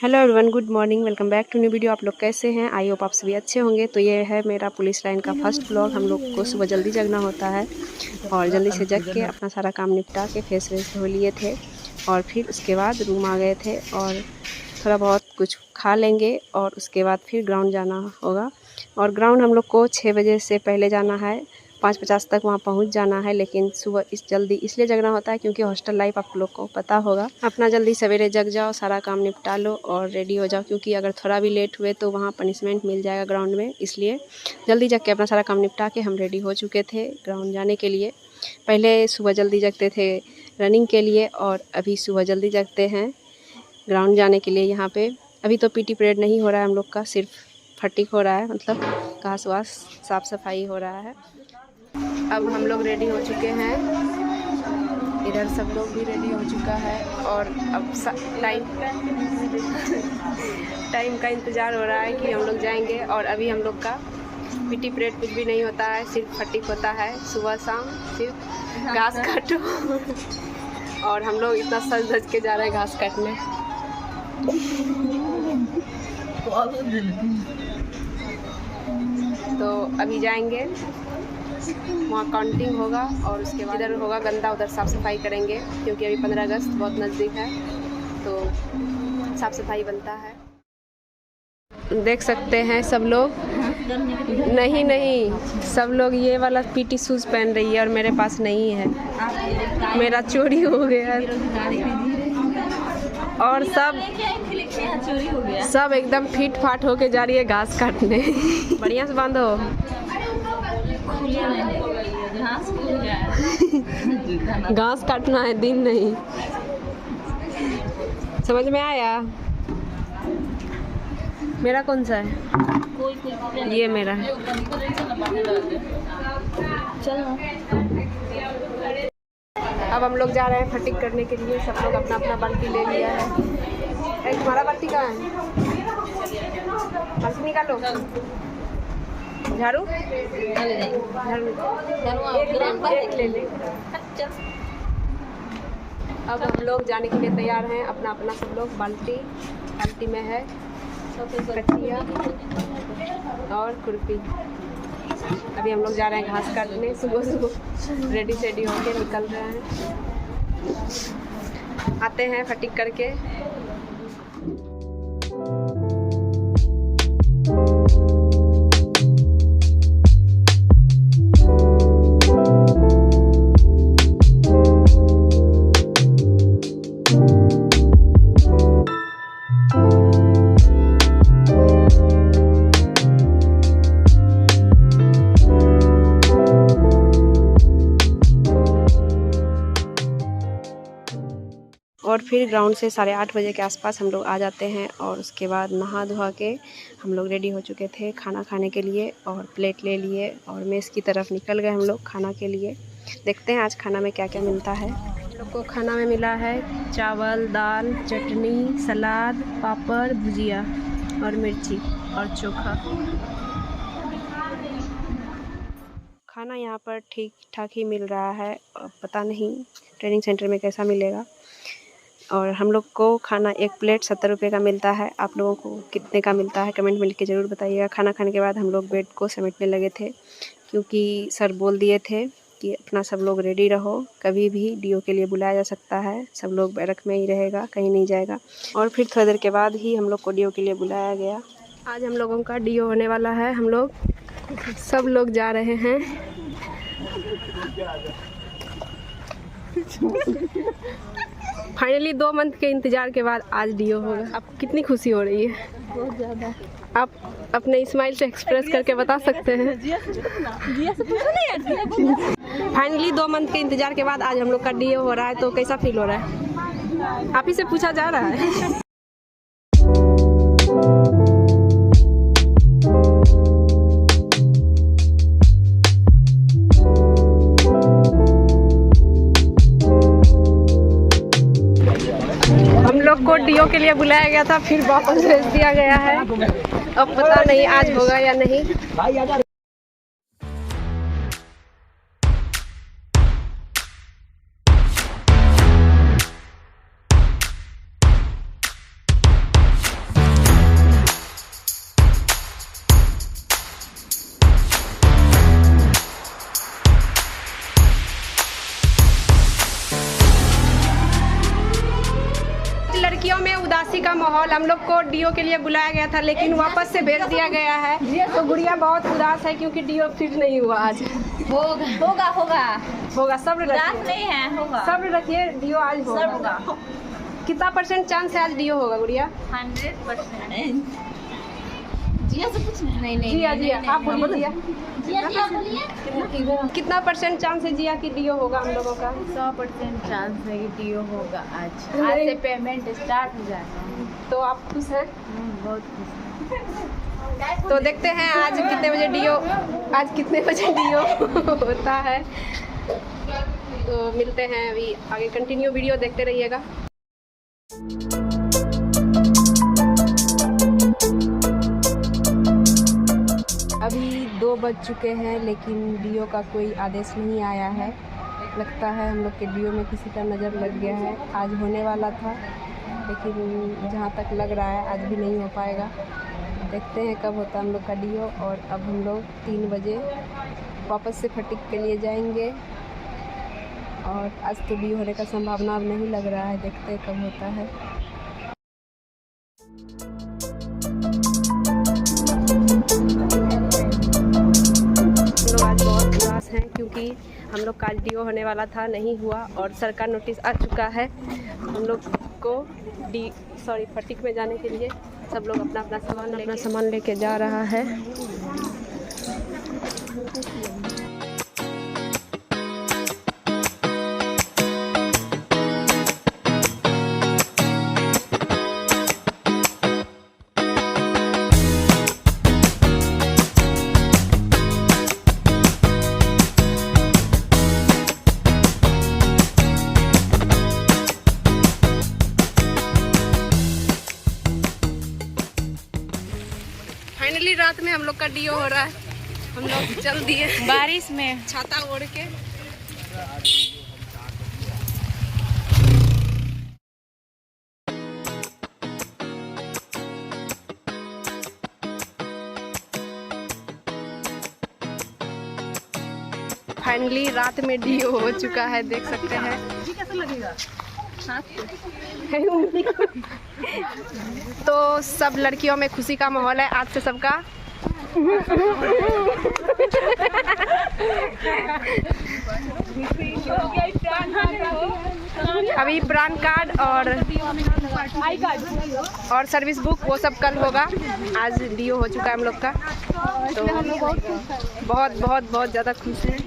Hello everyone, good morning, welcome back to new video. आप लोग कैसे हैं? आई होप आप सभी अच्छे होंगे। तो ये है मेरा पुलिस लाइन का फर्स्ट व्लॉग। हम लोग को सुबह जल्दी जगना होता है और जल्दी से जग के अपना सारा काम निपटा के फेस वेस धो लिए थे और फिर उसके बाद रूम आ गए थे और थोड़ा बहुत कुछ खा लेंगे और उसके बाद फिर ग्राउंड जाना होगा। और ग्राउंड हम लोग को 6 बजे से पहले जाना है, 5:50 तक वहाँ पहुँच जाना है। लेकिन सुबह जल्दी इसलिए जगना होता है क्योंकि हॉस्टल लाइफ आप लोग को पता होगा। अपना जल्दी सवेरे जग जाओ, सारा काम निपटा लो और रेडी हो जाओ, क्योंकि अगर थोड़ा भी लेट हुए तो वहाँ पनिशमेंट मिल जाएगा ग्राउंड में। इसलिए जल्दी जग के अपना सारा काम निपटा के हम रेडी हो चुके थे ग्राउंड जाने के लिए। पहले सुबह जल्दी जगते थे रनिंग के लिए और अभी सुबह जल्दी जगते हैं ग्राउंड जाने के लिए। यहाँ पे अभी तो पीटी परेड नहीं हो रहा है हम लोग का, सिर्फ फटिक हो रहा है, मतलब घास वास साफ़ सफाई हो रहा है। अब हम लोग रेडी हो चुके हैं, इधर सब लोग भी रेडी हो चुका है और अब टाइम का इंतज़ार हो रहा है कि हम लोग जाएंगे। और अभी हम लोग का पीटी परेड कुछ भी नहीं होता है, सिर्फ फटिक होता है। सुबह शाम सिर्फ घास काटो और हम लोग इतना सज धज के जा रहे हैं घास काटने। तो अभी जाएंगे, वहाँ काउंटिंग होगा और उसके बाद इधर होगा गंदा, उधर साफ़ सफाई करेंगे क्योंकि अभी 15 अगस्त बहुत नज़दीक है तो साफ़ सफाई बनता है। देख सकते हैं सब लोग, नहीं सब लोग ये वाला पीटी शूज़ पहन रही है और मेरे पास नहीं है, मेरा चोरी हो गया और सब एकदम फिट फाट होके जा रही है घास काटने। बढ़िया से बांधो, घास काटना है, दिन नहीं। समझ में आया? मेरा कौन सा है? ये मेरा है। अब हम लोग जा रहे हैं फटिक करने के लिए। सब लोग अपना अपना बाल्टी ले लिया है। तुम्हारा बाल्टी कहाँ है? बाल्टी निकालो। झाड़ू एक ले ले। अब हम लोग जाने के लिए तैयार हैं। अपना अपना सब लोग बाल्टी में है कचिया और खुरपी। अभी हम लोग जा रहे हैं घास काटने। सुबह रेडी सेडी होके निकल रहे हैं, आते हैं फटिक करके। और फिर ग्राउंड से 8:30 बजे के आसपास हम लोग आ जाते हैं और उसके बाद नहा धोआ के हम लोग रेडी हो चुके थे खाना खाने के लिए और प्लेट ले लिए और मेस की तरफ निकल गए हम लोग खाना के लिए। देखते हैं आज खाना में क्या क्या मिलता है। हम लोग को खाना में मिला है चावल, दाल, चटनी, सलाद, पापड़, भुजिया और मिर्ची और चोखा। खाना यहाँ पर ठीक ठाक ही मिल रहा है, पता नहीं ट्रेनिंग सेंटर में कैसा मिलेगा। और हम लोग को खाना एक प्लेट 70 रुपये का मिलता है। आप लोगों को कितने का मिलता है कमेंट में लिख के ज़रूर बताइएगा। खाना खाने के बाद हम लोग बेड को समेटने लगे थे क्योंकि सर बोल दिए थे कि अपना सब लोग रेडी रहो, कभी भी डीओ के लिए बुलाया जा सकता है, सब लोग बैरक में ही रहेगा, कहीं नहीं जाएगा। और फिर थोड़ी देर के बाद ही हम लोग को डीओ के लिए बुलाया गया। आज हम लोगों का डीओ होने वाला है। हम लोग सब लोग जा रहे हैं। फाइनली 2 मंथ के इंतज़ार के बाद आज डीओ होगा। आपको कितनी खुशी हो रही है? बहुत ज़्यादा। आप अपने स्माइल से एक्सप्रेस करके बता सकते हैं। फाइनली 2 मंथ के इंतज़ार के बाद आज हम लोग का डीओ हो रहा है, तो कैसा फील हो रहा है? आप ही से पूछा जा रहा है। लोग को डीओ के लिए बुलाया गया था, फिर वापस भेज दिया गया है। अब पता नहीं आज होगा या नहीं। माहौल। हम लोग को डीओ के लिए बुलाया गया था लेकिन वापस से भेज दिया गया है। तो गुड़िया बहुत उदास है क्योंकि डीओ फिट नहीं हुआ आज। होगा सब्र रखिए, सब्र रखिए, डीओ आज होगा। कितना % चांस है आज डीओ होगा गुड़िया? 100%। जिया से कुछ नहीं। जिया आप बोलिए। जिया कितना % चांस है जिया की डीओ होगा हम लोगों का? 100% चांस है कि डीओ होगा आज से पेमेंट स्टार्ट हो जाएगा। तो आप खुश हैं? बहुत खुश। तो देखते हैं आज कितने बजे डीओ होता है। तो मिलते हैं अभी आगे, कंटिन्यू वीडियो देखते रहिएगा। अभी 2 बज चुके हैं लेकिन डीओ का कोई आदेश नहीं आया है। लगता है हम लोग के डीओ में किसी का नज़र लग गया है। आज होने वाला था लेकिन जहाँ तक लग रहा है आज भी नहीं हो पाएगा। देखते हैं कब होता है हम लोग का डीओ। और अब हम लोग 3 बजे वापस से फटीक के लिए जाएंगे और आज तो डीओ होने का संभावना अब नहीं लग रहा है। देखते हैं कब होता है। आज बहुत उदास हैं क्योंकि हम लोग का डीओ होने वाला था, नहीं हुआ और सरकार नोटिस आ चुका है हम लोग को फटीक में जाने के लिए। सब लोग अपना सामान लेके जा रहा है। फाइनली रात में हम लोग का डीओ हो रहा है। हम लोग चल दिए बारिश में छाता ओढ़ के। फाइनली रात में डीओ हो चुका है, देख सकते हैं। कैसा लगेगा? तो सब लड़कियों में खुशी का माहौल है आज से सबका। अभी पैन कार्ड और सर्विस बुक वो सब कल होगा। आज डीओ हो चुका है हम लोग का। तो बहुत ज़्यादा खुश हैं।